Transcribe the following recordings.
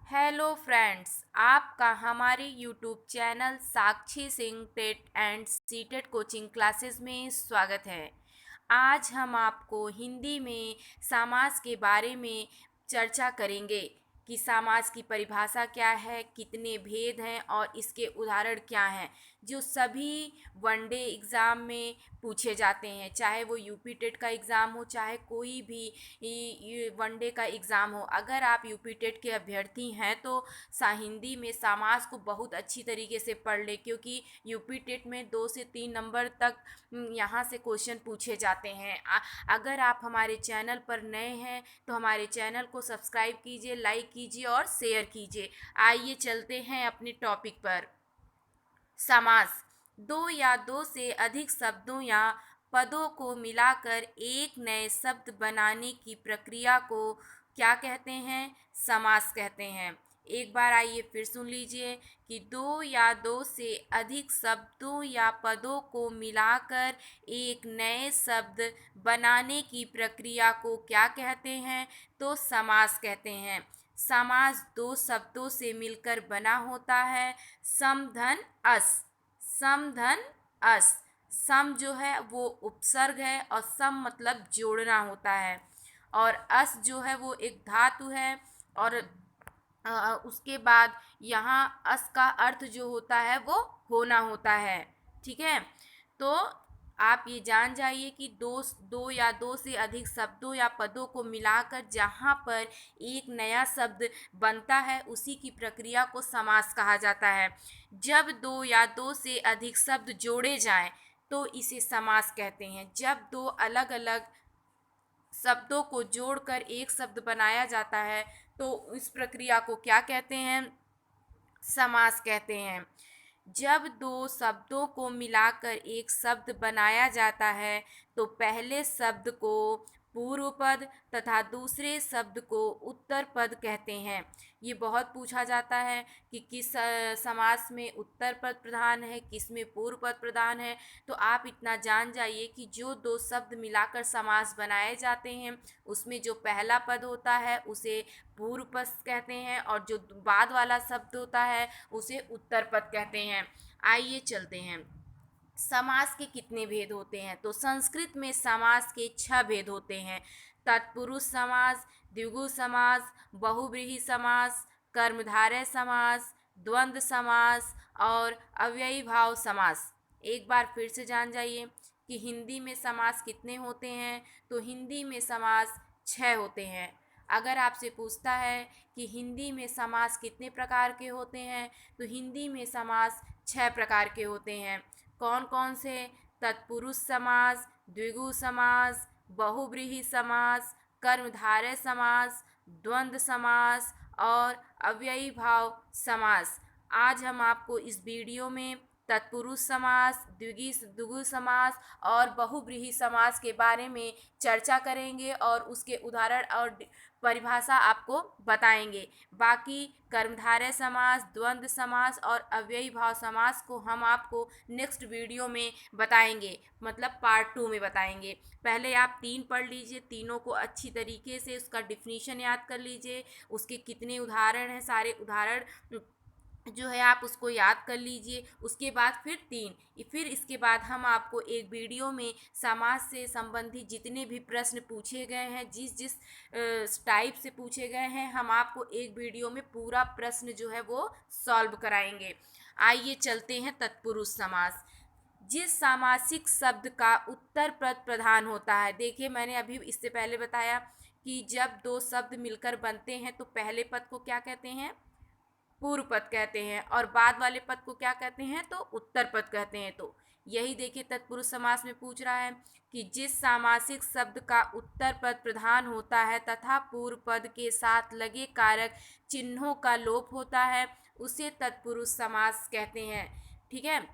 Hello friends, आपका हमारे YouTube channel Sakshi Singh TET and CTET coaching classes में स्वागत है। आज हम आपको हिंदी में समास के बारे में चर्चा करेंगे कि समास की परिभाषा क्या है, कितने भेद हैं और इसके उदाहरण क्या हैं, जो सभी वनडे एग्ज़ाम में पूछे जाते हैं। चाहे वो यूपी टेट का एग्ज़ाम हो, चाहे कोई भी वनडे का एग्ज़ाम हो। अगर आप यूपी टेट के अभ्यर्थी हैं तो हिंदी में समास को बहुत अच्छी तरीके से पढ़ लें, क्योंकि यूपी टेट में 2 से 3 नंबर तक यहाँ से क्वेश्चन पूछे जाते हैं। अगर आप हमारे चैनल पर नए हैं तो हमारे चैनल को सब्सक्राइब कीजिए, लाइक कीजिए और शेयर कीजिए। आइए चलते हैं अपने टॉपिक पर। समास दो या दो से अधिक शब्दों या पदों को मिलाकर एक नए शब्द बनाने की प्रक्रिया को क्या कहते हैं? समास कहते हैं। एक बार आइए फिर सुन लीजिए कि दो या दो से अधिक शब्दों या पदों को मिलाकर एक नए शब्द बनाने की प्रक्रिया को क्या कहते हैं? तो समास कहते हैं। समास दो शब्दों से मिलकर बना होता है। सम धन अस। सम धन अस। सम जो है वो उपसर्ग है और सम मतलब जोड़ना होता है, और अस जो है वो एक धातु है। और उसके बाद यहाँ अस का अर्थ जो होता है वो होना होता है। ठीक है, तो आप ये जान जाइए कि दो दो या दो से अधिक शब्दों या पदों को मिलाकर जहाँ पर एक नया शब्द बनता है उसी की प्रक्रिया को समास कहा जाता है। जब दो या दो से अधिक शब्द जोड़े जाएं तो इसे समास कहते हैं। जब दो अलग अलग शब्दों को जोड़कर एक शब्द बनाया जाता है तो इस प्रक्रिया को क्या कहते हैं? समास कहते हैं। जब दो शब्दों को मिलाकर एक शब्द बनाया जाता है तो पहले शब्द को पूर्व पद तथा दूसरे शब्द को उत्तर पद कहते हैं। ये बहुत पूछा जाता है कि किस समास में उत्तर पद प्रधान है, किस में पूर्व पद प्रधान है। तो आप इतना जान जाइए कि जो दो शब्द मिलाकर समास बनाए जाते हैं उसमें जो पहला पद होता है उसे पूर्व पद कहते हैं और जो बाद वाला शब्द होता है उसे उत्तर पद कहते हैं। आइए चलते हैं। समास के कितने भेद होते हैं? तो संस्कृत में समास के 6 भेद होते हैं। तत्पुरुष समास, द्विगु समास, बहुव्रीहि समास, कर्मधारय समास, द्वंद्व समास और अव्ययी भाव समास। एक बार फिर से जान जाइए कि हिंदी में समास कितने होते हैं। तो हिंदी में समास 6 होते हैं। अगर आपसे पूछता है कि हिंदी में समास कितने प्रकार के होते हैं, तो हिंदी में समास 6 प्रकार के होते हैं। कौन कौन से? तत्पुरुष समास, द्विगु समास, बहुव्रीहि समास, कर्मधारय समास, द्वंद्व समास और अव्ययी भाव समास। आज हम आपको इस वीडियो में तत्पुरुष समास, द्विगु समास और बहुव्रीहि समास के बारे में चर्चा करेंगे और उसके उदाहरण और परिभाषा आपको बताएंगे। बाकी कर्मधारय समास, द्वंद्व समास और अव्ययी भाव समास को हम आपको नेक्स्ट वीडियो में बताएंगे, मतलब पार्ट 2 में बताएंगे। पहले आप 3 पढ़ लीजिए, तीनों को अच्छी तरीके से उसका डिफिनीशन याद कर लीजिए, उसके कितने उदाहरण हैं, सारे उदाहरण जो है आप उसको याद कर लीजिए। उसके बाद फिर 3, फिर इसके बाद हम आपको एक वीडियो में समाज से संबंधित जितने भी प्रश्न पूछे गए हैं, जिस जिस टाइप से पूछे गए हैं, हम आपको एक वीडियो में पूरा प्रश्न जो है वो सॉल्व कराएंगे। आइए चलते हैं तत्पुरुष समास। जिस सामासिक शब्द का उत्तर पद प्रधान होता है। देखिए, मैंने अभी इससे पहले बताया कि जब दो शब्द मिलकर बनते हैं तो पहले पद को क्या कहते हैं? पूर्व पद कहते हैं, और बाद वाले पद को क्या कहते हैं? तो उत्तर पद कहते हैं। तो यही देखिए तत्पुरुष समास में पूछ रहा है कि जिस सामासिक शब्द का उत्तर पद प्रधान होता है तथा पूर्व पद के साथ लगे कारक चिन्हों का लोप होता है उसे तत्पुरुष समास कहते हैं। ठीक है,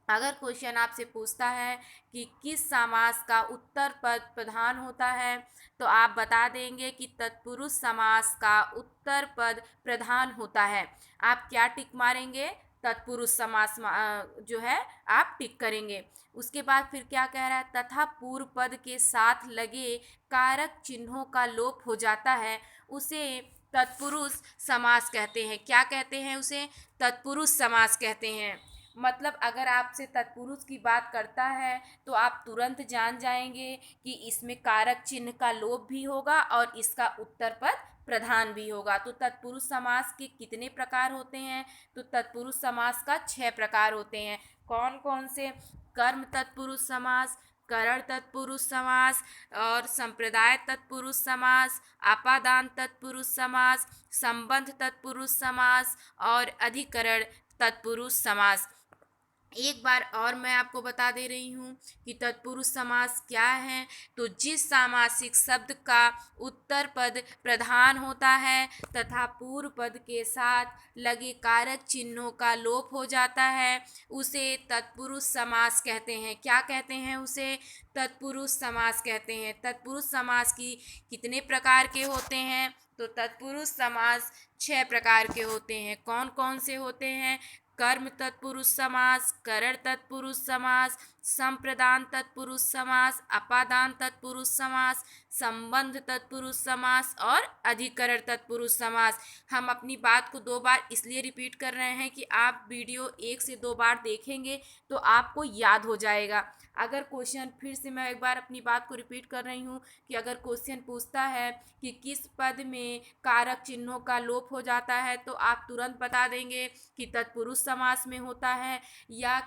अगर क्वेश्चन आपसे पूछता है कि किस समास का उत्तर पद प्रधान होता है तो आप बता देंगे कि तत्पुरुष समास का उत्तर पद प्रधान होता है। आप क्या टिक मारेंगे? तत्पुरुष समास जो है आप टिक करेंगे। उसके बाद फिर क्या कह रहा है? तथा पूर्व पद के साथ लगे कारक चिन्हों का लोप हो जाता है उसे तत्पुरुष समास कहते हैं। क्या कहते हैं उसे? तत्पुरुष समास कहते हैं। मतलब अगर आपसे तत्पुरुष की बात करता है तो आप तुरंत जान जाएंगे कि इसमें कारक चिन्ह का लोप भी होगा और इसका उत्तर पद प्रधान भी होगा। तो तत्पुरुष समास के कितने प्रकार होते हैं? तो तत्पुरुष समास का 6 प्रकार होते हैं। कौन कौन से? कर्म तत्पुरुष समास, करण तत्पुरुष समास और संप्रदाय तत्पुरुष समास, आपादान तत्पुरुष समास, संबंध तत्पुरुष समास और अधिकरण तत्पुरुष समास। एक बार और मैं आपको बता दे रही हूँ कि तत्पुरुष समास क्या है। तो जिस सामासिक शब्द का उत्तर पद प्रधान होता है तथा पूर्व पद के साथ लगे कारक चिन्हों का लोप हो जाता है उसे तत्पुरुष समास कहते हैं। क्या कहते हैं उसे? तत्पुरुष समास कहते हैं। तत्पुरुष समास की कितने प्रकार के होते हैं? तो तत्पुरुष समास 6 प्रकार के होते हैं। कौन कौन से होते हैं? कर्म तत्पुरुष समास, करण तत्पुरुष समास, संप्रदान तत्पुरुष समास, अपादान तत्पुरुष समास, संबंध तत्पुरुष समास और अधिकरण तत्पुरुष समास। हम अपनी बात को 2 बार इसलिए रिपीट कर रहे हैं कि आप वीडियो 1 से 2 बार देखेंगे तो आपको याद हो जाएगा। अगर क्वेश्चन, फिर से मैं एक बार अपनी बात को रिपीट कर रही हूँ कि अगर क्वेश्चन पूछता है कि किस पद में कारक चिन्हों का लोप हो जाता है तो आप तुरंत बता देंगे कि तत्पुरुष समास में होता है, या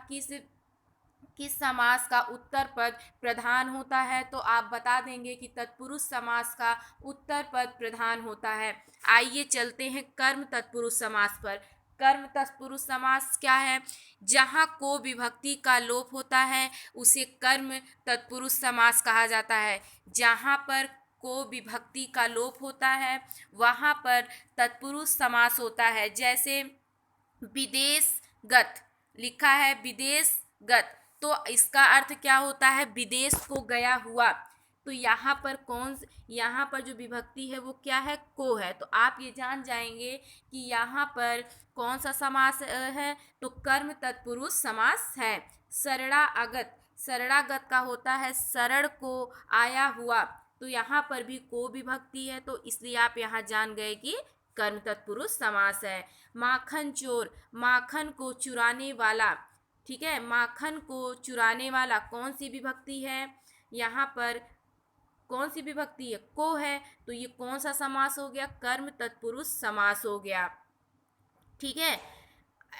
किस समास का उत्तर पद प्रधान होता है तो आप बता देंगे कि तत्पुरुष समास का उत्तर पद प्रधान होता है। आइए चलते हैं कर्म तत्पुरुष समास पर। कर्म तत्पुरुष समास क्या है? जहाँ को विभक्ति का लोप होता है उसे कर्म तत्पुरुष समास कहा जाता है। जहाँ पर को विभक्ति का लोप होता है वहाँ पर तत्पुरुष समास होता है। जैसे विदेशगत लिखा है, विदेशगत, तो इसका अर्थ क्या होता है? विदेश को गया हुआ। तो यहाँ पर जो विभक्ति है वो क्या है? को है। तो आप ये जान जाएंगे कि यहाँ पर कौन सा समास है? तो कर्म तत्पुरुष समास है। शरणागत, शरणागत का होता है शरण को आया हुआ, तो यहाँ पर भी को विभक्ति है, तो इसलिए आप यहाँ जान गए कि कर्म तत्पुरुष समास है। माखन चोर, माखन को चुराने वाला, ठीक है, माखन को चुराने वाला कौन सी विभक्ति है? यहाँ पर कौन सी विभक्ति है? को है, तो ये कौन सा समास हो गया? कर्म तत्पुरुष समास हो गया। ठीक है,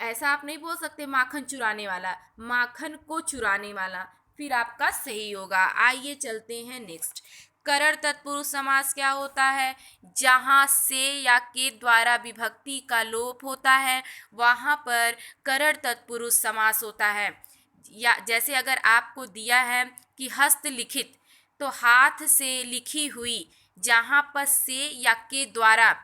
ऐसा आप नहीं बोल सकते माखन चुराने वाला, माखन को चुराने वाला, फिर आपका सही होगा। आइए चलते हैं नेक्स्ट। करण तत्पुरुष समास क्या होता है? जहाँ से या के द्वारा विभक्ति का लोप होता है वहाँ पर करण तत्पुरुष समास होता है। या जैसे अगर आपको दिया है कि हस्तलिखित, तो हाथ से लिखी हुई, जहाँ पर से या के द्वारा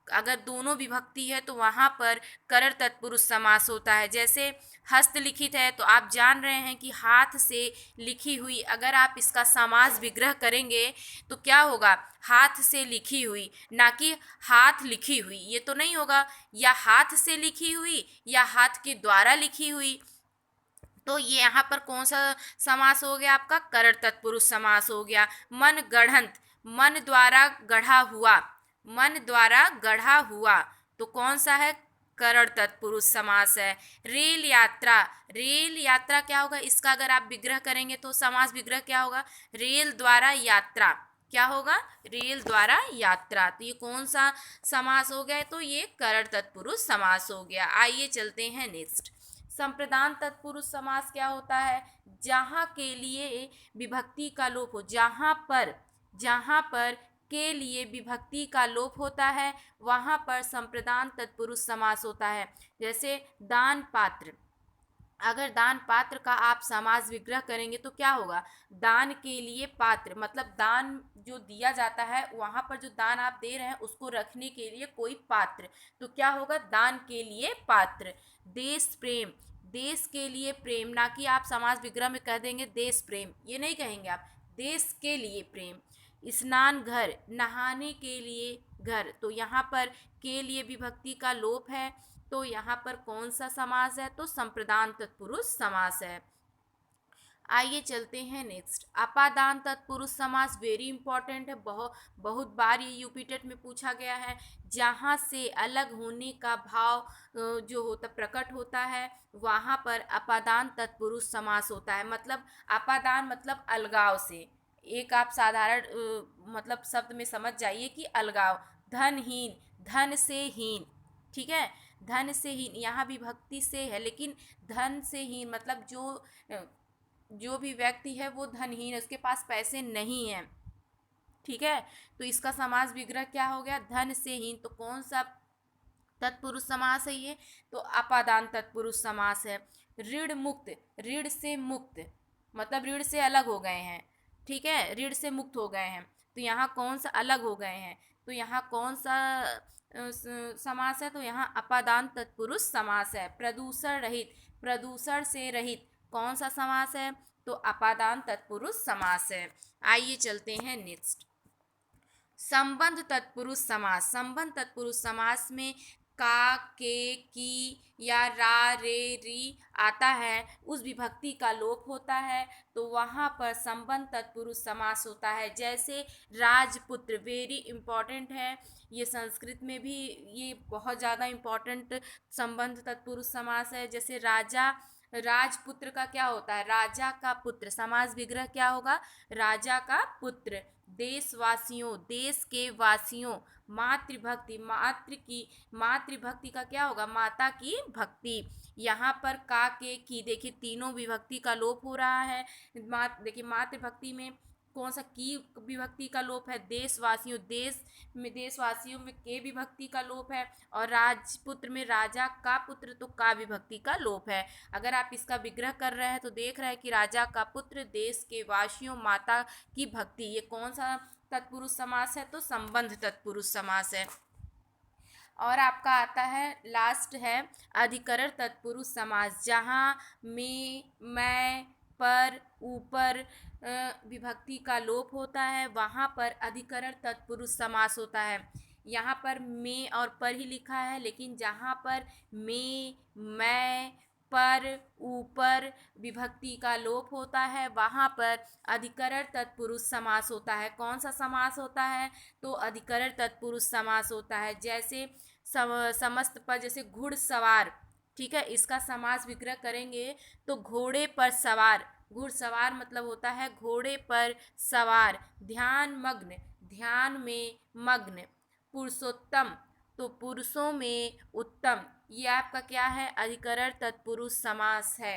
अगर दोनों विभक्ति है तो वहाँ पर करण तत्पुरुष समास होता है। जैसे हस्तलिखित है तो आप जान रहे हैं कि हाथ से लिखी हुई, अगर आप इसका समास विग्रह करेंगे तो क्या होगा? हाथ से लिखी हुई, ना कि हाथ लिखी हुई, ये तो नहीं होगा। या हाथ से लिखी हुई या हाथ के द्वारा लिखी हुई, तो ये यहाँ पर कौन सा समास हो गया? आपका करण तत्पुरुष समास हो गया। मन गढ़ंत, मन द्वारा गढ़ा हुआ, मन द्वारा गढ़ा हुआ, तो कौन सा है? करण तत्पुरुष समास है। रेल यात्रा, रेल यात्रा क्या होगा? इसका अगर आप विग्रह करेंगे तो समास विग्रह क्या होगा? रेल द्वारा यात्रा, क्या होगा? रेल द्वारा यात्रा। तो ये कौन सा समास हो गया? तो ये करण तत्पुरुष समास हो गया। आइए चलते हैं नेक्स्ट। संप्रदान तत्पुरुष समास क्या होता है? जहाँ के लिए विभक्ति का लोप हो, जहाँ पर के लिए विभक्ति का लोप होता है वहाँ पर संप्रदान तत्पुरुष समास होता है। जैसे दान पात्र, अगर दान पात्र का आप समास विग्रह करेंगे तो क्या होगा? दान के लिए पात्र, मतलब दान जो दिया जाता है वहाँ पर जो दान आप दे रहे हैं उसको रखने के लिए कोई पात्र, तो क्या होगा? दान के लिए पात्र। देश प्रेम, देश के लिए प्रेम, ना कि आप समास विग्रह में कह देंगे देश प्रेम, ये नहीं कहेंगे आप, देश के लिए प्रेम। स्नान घर, नहाने के लिए घर, तो यहाँ पर के लिए विभक्ति का लोप है, तो यहाँ पर कौन सा समास है? तो संप्रदान तत्पुरुष समास है। आइए चलते हैं नेक्स्ट। अपादान तत्पुरुष समास वेरी इंपॉर्टेंट है, बहुत बहुत बार ये यूपी टेट में पूछा गया है। जहाँ से अलग होने का भाव जो होता प्रकट होता है वहाँ पर अपादान तत्पुरुष समास होता है। मतलब अपादान मतलब अलगाव से। एक आप साधारण मतलब शब्द में समझ जाइए कि अलगाव, धनहीन, धन से हीन, ठीक है। धन से हीन यहाँ विभक्ति से है, लेकिन धन से हीन मतलब जो भी व्यक्ति है वो धनहीन है, उसके पास पैसे नहीं हैं, ठीक है। तो इसका समास विग्रह क्या हो गया, धन से हीन। तो कौन सा तत्पुरुष समास है ये, तो अपादान तत्पुरुष समास है। ऋण मुक्त, ऋण से मुक्त मतलब ऋण से अलग हो गए हैं, ठीक है, ऋण से मुक्त हो गए हैं। तो यहाँ कौन सा अलग हो गए हैं, तो यहाँ कौन सा समास है, तो यहाँ अपादान तत्पुरुष समास है। प्रदूषण रहित, प्रदूषण से रहित कौन सा समास है, तो अपादान तत्पुरुष समास है। आइए चलते हैं नेक्स्ट। संबंध तत्पुरुष समास। संबंध तत्पुरुष समास में का, के, की या रा, रे, री आता है, उस विभक्ति का लोप होता है, तो वहाँ पर संबंध तत्पुरुष समास होता है। जैसे राजपुत्र, वेरी इंपॉर्टेंट है ये, संस्कृत में भी ये बहुत ज़्यादा इम्पॉर्टेंट संबंध तत्पुरुष समास है। जैसे राजा, राजपुत्र का क्या होता है, राजा का पुत्र। समास विग्रह क्या होगा, राजा का पुत्र। देशवासियों, देश के वासियों। मातृभक्ति, मातृभक्ति का क्या होगा, माता की भक्ति। यहाँ पर का, के, की, देखिए तीनों विभक्ति का लोप हो रहा है। देखिए मातृभक्ति में कौन सा, की विभक्ति का लोप है। देशवासियों, देश में देशवासियों में के विभक्ति का लोप है। और राजपुत्र में राजा का पुत्र, तो का विभक्ति का लोप है। अगर आप इसका विग्रह कर रहे हैं तो देख रहे हैं कि राजा का पुत्र, देश के वासियों, माता की भक्ति। ये कौन सा तत्पुरुष समास है, तो संबंध तत्पुरुष समास है। और आपका आता है लास्ट है अधिकरण तत्पुरुष समास। जहाँ में, मैं, पर, ऊपर विभक्ति का लोप होता है, वहाँ पर अधिकरण तत्पुरुष समास होता है। यहाँ पर में और पर ही लिखा है, लेकिन जहाँ पर में, मैं, पर, ऊपर विभक्ति का लोप होता है, वहाँ पर अधिकरण तत्पुरुष समास होता है। कौन सा समास होता है, तो अधिकरण तत्पुरुष समास होता है। जैसे समस्त पद, जैसे घुड़सवार, ठीक है, इसका समास विग्रह करेंगे तो घोड़े पर सवार। घुड़सवार मतलब होता है घोड़े पर सवार। ध्यान मग्न, ध्यान में मग्न। पुरुषोत्तम, तो पुरुषों में उत्तम। ये आपका क्या है, अधिकरण तत्पुरुष समास है।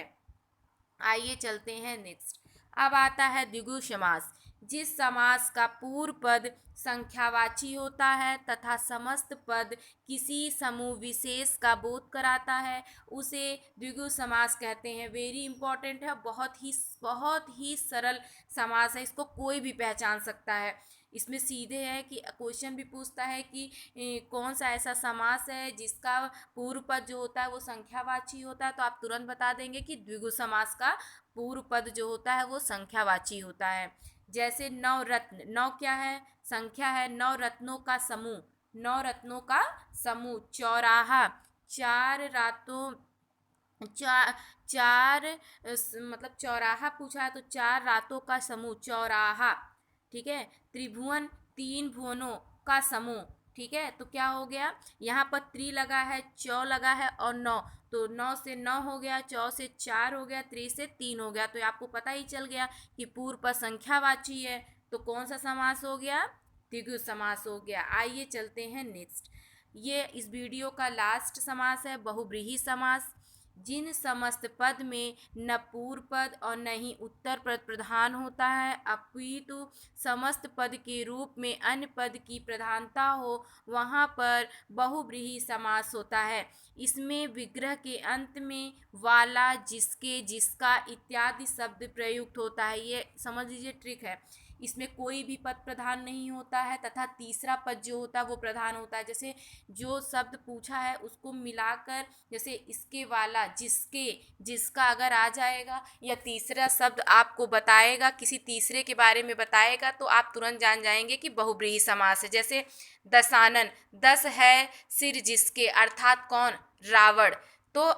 आइए चलते हैं नेक्स्ट। अब आता है द्विगु समास। जिस समास का पूर्व पद संख्यावाची होता है तथा समस्त पद किसी समूह विशेष का बोध कराता है, उसे द्विगु समास कहते हैं। वेरी इंपॉर्टेंट है, बहुत ही सरल समास है, इसको कोई भी पहचान सकता है। इसमें सीधे है कि क्वेश्चन भी पूछता है कि कौन सा ऐसा समास है जिसका पूर्व पद जो होता है वो संख्यावाची होता है, तो आप तुरंत बता देंगे कि द्विगु समास का पूर्व पद जो होता है वो संख्यावाची होता है। जैसे नवरत्न, नौ क्या है, संख्या है, नौ रत्नों का समूह, नौ रत्नों का समूह। चौराहा, चार रातों, चार मतलब चौराहा पूछा है तो चार रातों का समूह चौराहा, ठीक है। त्रिभुवन, तीन भुवनों का समूह, ठीक है। तो क्या हो गया, यहाँ पर त्रि लगा है, चौ लगा है और नौ, तो नौ से नौ हो गया, चौ से चार हो गया, त्रि से तीन हो गया। तो आपको पता ही चल गया कि पूर्व पर संख्यावाची है, तो कौन सा समास हो गया, द्विगु समास हो गया। आइए चलते हैं नेक्स्ट। ये इस वीडियो का लास्ट समास है, बहुव्रीहि समास। जिन समस्त पद में न पूर्व पद और न ही उत्तर पद प्रधान होता है, अपितु समस्त पद के रूप में अन्य पद की प्रधानता हो, वहाँ पर बहुव्रीहि समास होता है। इसमें विग्रह के अंत में वाला, जिसके, जिसका इत्यादि शब्द प्रयुक्त होता है। ये समझ लीजिए ट्रिक है। इसमें कोई भी पद प्रधान नहीं होता है तथा तीसरा पद जो होता है वो प्रधान होता है। जैसे जो शब्द पूछा है उसको मिलाकर, जैसे इसके वाला, जिसके, जिसका अगर आ जाएगा या तीसरा शब्द आपको बताएगा, किसी तीसरे के बारे में बताएगा, तो आप तुरंत जान जाएंगे कि बहुव्रीहि समास है। जैसे दशानन, दस है सिर जिसके, अर्थात कौन, रावण। तो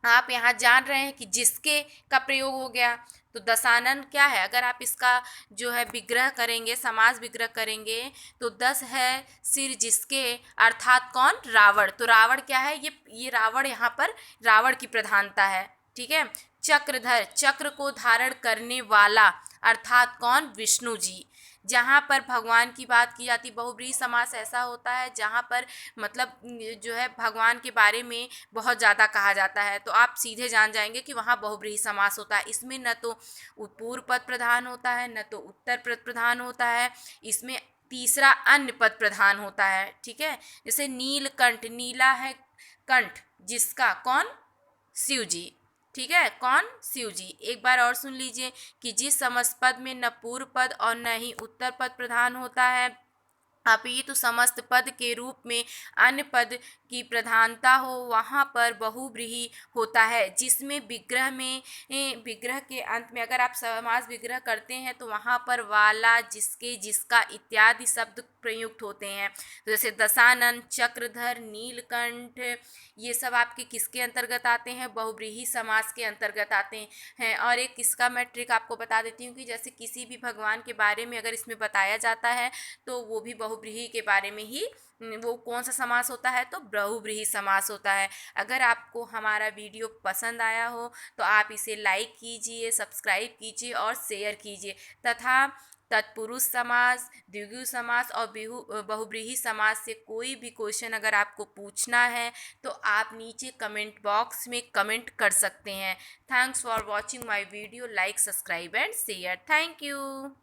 आप यहाँ जान रहे हैं कि जिसके का प्रयोग हो गया। तो दशानन क्या है, अगर आप इसका जो है विग्रह करेंगे, समास विग्रह करेंगे, तो दस है सिर जिसके, अर्थात कौन, रावण। तो रावण क्या है, ये रावण यहाँ पर रावण की प्रधानता है। ठीक है। चक्रधर, चक्र को धारण करने वाला, अर्थात कौन, विष्णु जी। जहाँ पर भगवान की बात की जाती, बहुब्रीहि समास ऐसा होता है जहाँ पर मतलब जो है भगवान के बारे में बहुत ज़्यादा कहा जाता है, तो आप सीधे जान जाएंगे कि वहाँ बहुब्रीहि समास होता है। इसमें न तो पूर्व पद प्रधान होता है, न तो उत्तर पद प्रधान होता है, इसमें तीसरा अन्य पद प्रधान होता है। ठीक है। जैसे नीलकंठ, नीला है कंठ जिसका, कौन, शिव जी। ठीक है, कौन, शिव जी। एक बार और सुन लीजिए कि जिस समस्त पद में न पूर्व पद और न ही उत्तर पद प्रधान होता है, अपितु समस्त पद के रूप में अन्य पद की प्रधानता हो, वहाँ पर बहुब्रीहि होता है। जिसमें विग्रह में विग्रह के अंत में अगर आप समास विग्रह करते हैं तो वहाँ पर वाला, जिसके, जिसका इत्यादि शब्द प्रयुक्त होते हैं। तो जैसे दशानन, चक्रधर, नीलकंठ, ये सब आपके किसके अंतर्गत आते हैं, बहुब्रीहि समास के अंतर्गत आते हैं। और एक इसका मैं ट्रिक आपको बता देती हूँ कि जैसे किसी भी भगवान के बारे में अगर इसमें बताया जाता है तो वो भी बहुब्रीहि के बारे में ही, वो कौन सा समास होता है, तो बहुब्रीहि समास होता है। अगर आपको हमारा वीडियो पसंद आया हो तो आप इसे लाइक कीजिए, सब्सक्राइब कीजिए और शेयर कीजिए, तथा तत्पुरुष समास, द्विगु समास और बहुब्रीहि समास से कोई भी क्वेश्चन अगर आपको पूछना है तो आप नीचे कमेंट बॉक्स में कमेंट कर सकते हैं। Thanks for watching my video, like, subscribe and share. Thank you.